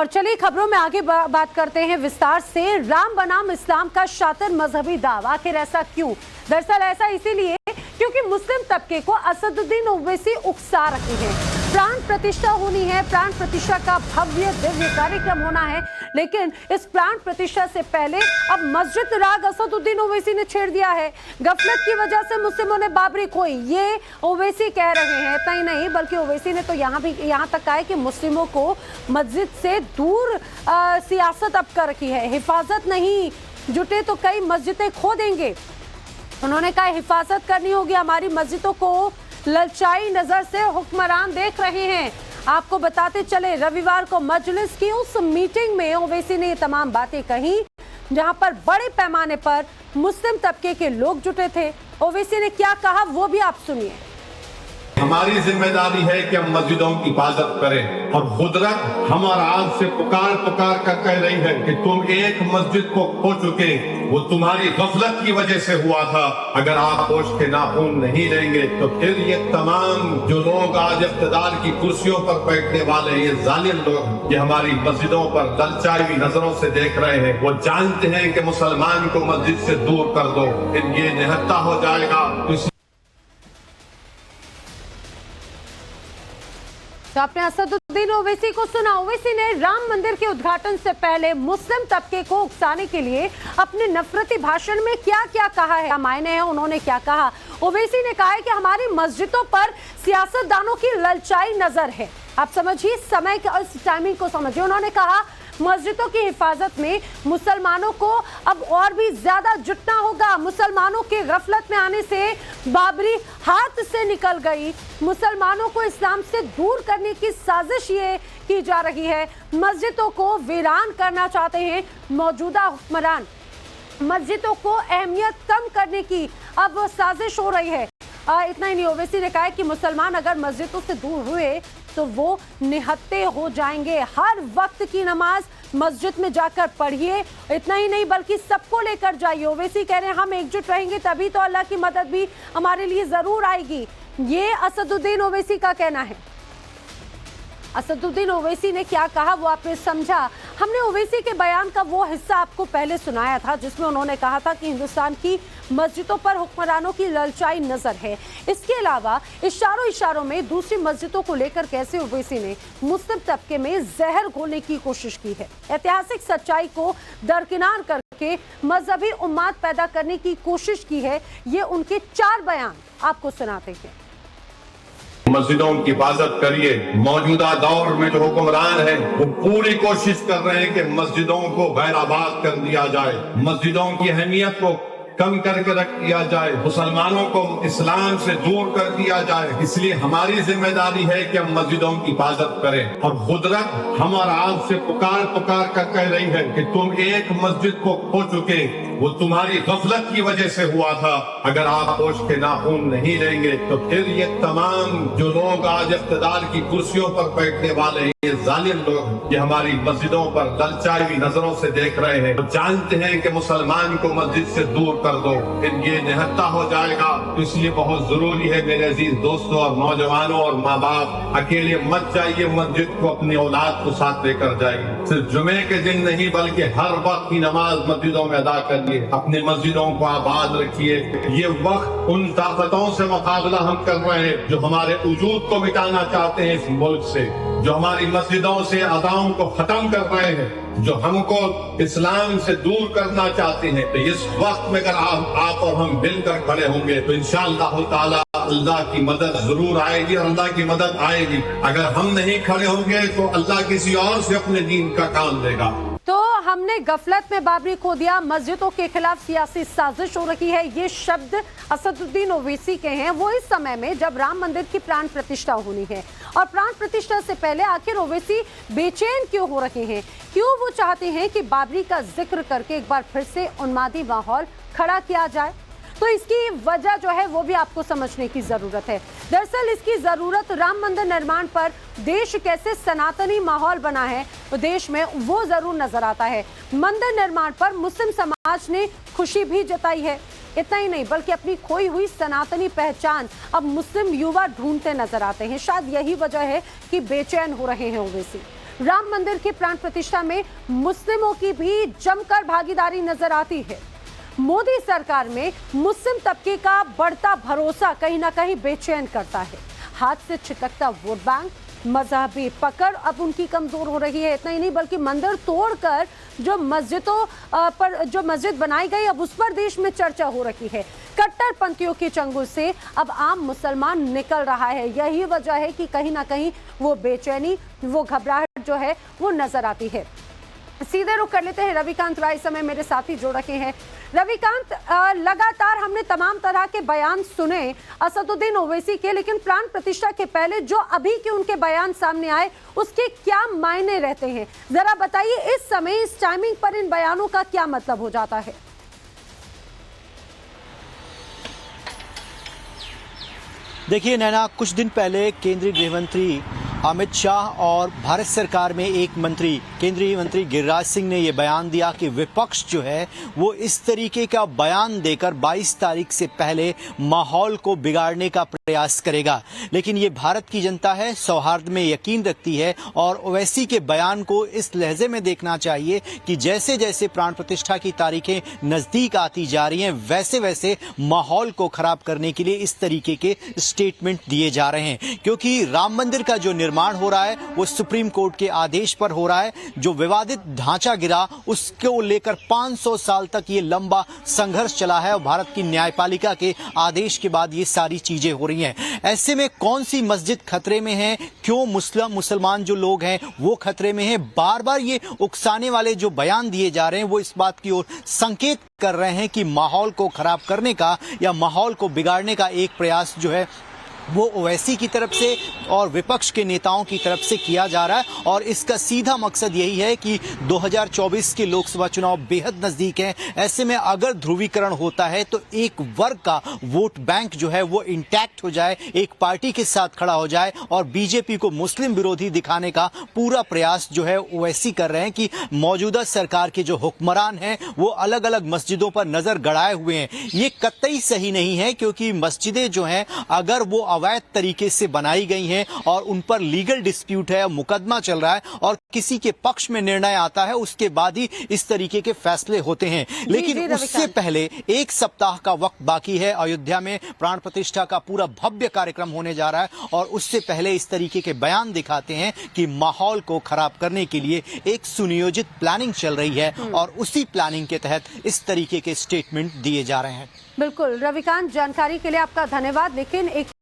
और चलिए खबरों में आगे बात करते हैं विस्तार से। राम बनाम इस्लाम का शातिर मजहबी दाव, आखिर ऐसा क्यों? दरअसल ऐसा इसीलिए क्योंकि मुस्लिम तबके को असदुद्दीन ओवैसी उकसा रहे हैं। प्राण प्रतिष्ठा होनी है, प्राण प्रतिष्ठा का भव्य दिव्य कार्यक्रम होना है, लेकिन इस प्राण प्रतिष्ठा से पहले अब मस्जिद राग असदुद्दीन ओवैसी ने छेड़ दिया है। गफलत की वजह से मुस्लिमों ने बाबरी खोई, ये ओवैसी कह रहे हैं। इतना ही नहीं बल्कि ओवैसी ने तो यहाँ तक कहा है कि मुस्लिमों को मस्जिद से दूर सियासत अब कर रखी है। हिफाजत नहीं जुटे तो कई मस्जिदें खो देंगे। उन्होंने कहा हिफाजत करनी होगी, हमारी मस्जिदों को ललचाई नजर से हुक्मरान देख रहे हैं। आपको बताते चले रविवार को मजलिस की उस मीटिंग में ओवैसी ने ये तमाम बातें कही जहां पर बड़े पैमाने पर मुस्लिम तबके के लोग जुटे थे। ओवैसी ने क्या कहा वो भी आप सुनिए। हमारी जिम्मेदारी है कि हम मस्जिदों की हिफाजत करें और कुदरत हमारा आज से पुकार कर कह रही है कि तुम एक मस्जिद को खो चुके, वो तुम्हारी गफलत की वजह से हुआ था। अगर आप होश के नाखून नहीं लेंगे तो फिर ये तमाम जो लोग आज इख्तिदार की कुर्सियों पर बैठने वाले ये जालिम लोग ये हमारी मस्जिदों पर ललचाई हुई नजरों से देख रहे हैं। वो जानते हैं कि मुसलमान को मस्जिद से दूर कर दो, फिर ये निहत्ता हो जाएगा। तो आपने असदुद्दीन ओवैसी को सुना। ओवैसी ने राम मंदिर के उद्घाटन से पहले मुस्लिम तबके को उकसाने के लिए अपने नफरती भाषण में क्या क्या कहा है, मायने हैं उन्होंने क्या कहा। ओवैसी ने कहा है कि हमारी मस्जिदों पर सियासतदानों की ललचाई नजर है। आप समझिए समय के इस टाइमिंग को समझिए। उन्होंने कहा मस्जिदों की हिफाजत में मुसलमानों को अब और भी ज्यादा जुटना होगा। मुसलमानों के गफलत में आने से बाबरी हाथ से निकल गई। मुसलमानों को इस्लाम से दूर करने की साजिश ये की जा रही है। मस्जिदों को वीरान करना चाहते हैं मौजूदा हुक्मरान। मस्जिदों को अहमियत कम करने की अब साजिश हो रही है। इतना ही नहीं, ओवैसी ने कहा कि मुसलमान अगर मस्जिदों से दूर हुए तो वो निहत्ते हो जाएंगे। हर वक्त की नमाज मस्जिद में जाकर पढ़िए। इतना ही नहीं बल्कि सबको लेकर जाइए। ओवैसी कह रहे हैं हम एकजुट रहेंगे तभी तो अल्लाह की मदद भी हमारे लिए जरूर आएगी। ये असदुद्दीन ओवैसी का कहना है। असदुद्दीन ओवैसी ने क्या कहा वो आपने समझा। हमने ओवैसी के बयान का वो हिस्सा आपको पहले सुनाया था जिसमें उन्होंने कहा था कि हिंदुस्तान की मस्जिदों पर हुक्मरानों की ललचाई नजर है। इसके अलावा इशारों में दूसरी मस्जिदों को लेकर कैसे ओवैसी ने मुस्लिम तबके में जहर घोलने की कोशिश की है। ऐतिहासिक सच्चाई को दरकिनार करके मजहबी उम्माद पैदा करने की कोशिश की है। ये उनके 4 बयान आपको सुनाते हैं। मस्जिदों की हिफाजत करिए। मौजूदा दौर में जो हुक्मरान है वो पूरी कोशिश कर रहे हैं कि मस्जिदों को गैर आबाद कर दिया जाए, मस्जिदों की अहमियत को कम करके रख दिया जाए, मुसलमानों को इस्लाम से दूर कर दिया जाए। इसलिए हमारी जिम्मेदारी है कि हम मस्जिदों की हिफाजत करें और कुदरत हमारा आज से पुकार कर कह रही है कि तुम एक मस्जिद को खो चुके, वो तुम्हारी गफलत की वजह से हुआ था। अगर आप होश के नाखून नहीं लेंगे तो फिर ये तमाम जो लोग आज इख्तिदार की कुर्सियों पर बैठने वाले हैं ये जालिम लोग ये हमारी मस्जिदों पर ललचाई हुई नजरों से देख रहे हैं। वो जानते हैं कि मुसलमान को मस्जिद से दूर कर दो, फिर ये निहत्ता हो जाएगा। तो इसलिए बहुत जरूरी है मेरे अजीज दोस्तों और नौजवानों और माँ बाप, अकेले मत जाइए मस्जिद को, अपनी औलाद को साथ लेकर जाइए। सिर्फ जुमे के दिन नहीं बल्कि हर वक्त की नमाज मस्जिदों में अदा करिए, अपनी मस्जिदों को आबाद रखिए। ये वक्त उन ताकतों से मुकाबला हम कर रहे हैं जो हमारे वजूद को मिटाना चाहते हैं इस मुल्क से, जो हमारी मस्जिदों से अदाओं को खत्म कर रहे हैं, जो हमको इस्लाम से दूर करना चाहते हैं। तो इस वक्त में अगर आप और हम मिलकर खड़े होंगे तो इंशाअल्लाह ताला अल्लाह की मदद जरूर आएगी और अल्लाह की मदद आएगी। अगर हम नहीं खड़े होंगे तो अल्लाह किसी और से अपने दीन का काम देगा। तो हमने गफलत में बाबरी खो दिया, मस्जिदों के खिलाफ सियासी साजिश हो रही है, ये शब्द असदुद्दीन ओवैसी के हैं। वो इस समय में जब राम मंदिर की प्राण प्रतिष्ठा होनी है और प्राण प्रतिष्ठा से पहले आखिर ओवैसी बेचैन क्यों हो रहे हैं, क्यों वो चाहते हैं कि बाबरी का जिक्र करके एक बार फिर से उन्मादी माहौल खड़ा किया जाए। तो इसकी वजह जो है वो भी आपको समझने की जरूरत है। दरअसल इसकी जरूरत राम मंदिर निर्माण पर देश कैसे सनातनी माहौल बना है तो देश में वो जरूर नजर आता है। मंदिर निर्माण पर मुस्लिम समाज ने खुशी भी जताई है। इतना ही नहीं बल्कि अपनी खोई हुई सनातनी पहचान अब मुस्लिम युवा ढूंढते नजर आते हैं। शायद यही वजह है कि बेचैन हो रहे हैं ओवैसी। राम मंदिर की प्राण प्रतिष्ठा में मुस्लिमों की भी जमकर भागीदारी नजर आती है। मोदी सरकार में मुस्लिम तबके का बढ़ता भरोसा कहीं ना कहीं बेचैन करता है। हाथ से छिटकता वोट बैंक, मजहबी पकड़ अब उनकी कमजोर हो रही है। इतना ही नहीं बल्कि मंदिर तोड़कर जो मस्जिदों पर जो मस्जिद बनाई गई अब उस पर देश में चर्चा हो रही है। कट्टरपंथियों के चंगुल से अब आम मुसलमान निकल रहा है। यही वजह है कि कहीं ना कहीं वो बेचैनी, वो घबराहट जो है वो नजर आती है। सीधे रुख कर लेते हैं रविकांत राय, समय मेरे साथी जोड़ रखे हैं। रविकांत, लगातार हमने तमाम तरह के बयान सुने असदुद्दीन ओवैसी के, लेकिन प्राण प्रतिष्ठा के पहले जो अभी के उनके बयान सामने आए उसके क्या मायने रहते हैं, जरा बताइए। इस समय इस टाइमिंग पर इन बयानों का क्या मतलब हो जाता है? देखिए नैना, कुछ दिन पहले केंद्रीय गृह मंत्री अमित शाह और भारत सरकार में एक मंत्री, केंद्रीय मंत्री गिरिराज सिंह ने ये बयान दिया कि विपक्ष जो है वो इस तरीके का बयान देकर 22 तारीख से पहले माहौल को बिगाड़ने का प्रयास करेगा। लेकिन ये भारत की जनता है, सौहार्द में यकीन रखती है और ओवैसी के बयान को इस लहजे में देखना चाहिए कि जैसे जैसे प्राण प्रतिष्ठा की तारीखें नजदीक आती जा रही हैं वैसे वैसे माहौल को खराब करने के लिए इस तरीके के स्टेटमेंट दिए जा रहे हैं। क्योंकि राम मंदिर का जो निर्माण हो रहा है वो सुप्रीम कोर्ट के आदेश पर हो रहा है। जो विवादित ढांचा गिरा उसको लेकर 500 साल तक ये लंबा संघर्ष चला है और भारत की न्यायपालिका के आदेश के बाद ये सारी चीजें हो रही हैं। ऐसे में कौन सी मस्जिद खतरे में है, क्यों मुसलमान जो लोग हैं वो खतरे में हैं, बार बार ये उकसाने वाले जो बयान दिए जा रहे हैं वो इस बात की ओर संकेत कर रहे हैं कि माहौल को खराब करने का या माहौल को बिगाड़ने का एक प्रयास जो है वो ओवैसी की तरफ से और विपक्ष के नेताओं की तरफ से किया जा रहा है। और इसका सीधा मकसद यही है कि 2024 के लोकसभा चुनाव बेहद नजदीक हैं। ऐसे में अगर ध्रुवीकरण होता है तो एक वर्ग का वोट बैंक जो है वो इंटैक्ट हो जाए, एक पार्टी के साथ खड़ा हो जाए और बीजेपी को मुस्लिम विरोधी दिखाने का पूरा प्रयास जो है ओवैसी कर रहे हैं कि मौजूदा सरकार के जो हुक्मरान हैं वो अलग अलग मस्जिदों पर नजर गड़ाए हुए हैं। ये कतई सही नहीं है, क्योंकि मस्जिदें जो हैं अगर वो अवैध तरीके से बनाई गई हैं और उन पर लीगल डिस्प्यूट है, मुकदमा चल रहा है और किसी के पक्ष में निर्णय आता है उसके बाद ही इस तरीके के फैसले होते हैं। लेकिन उससे पहले एक सप्ताह का वक्त बाकी है। अयोध्या में प्राण प्रतिष्ठा का पूरा भव्य कार्यक्रम होने जा रहा है और उससे पहले इस तरीके के बयान दिखाते हैं कि माहौल को खराब करने के लिए एक सुनियोजित प्लानिंग चल रही है और उसी प्लानिंग के तहत इस तरीके के स्टेटमेंट दिए जा रहे हैं। बिल्कुल रविकांत, जानकारी के लिए आपका धन्यवाद। लेकिन एक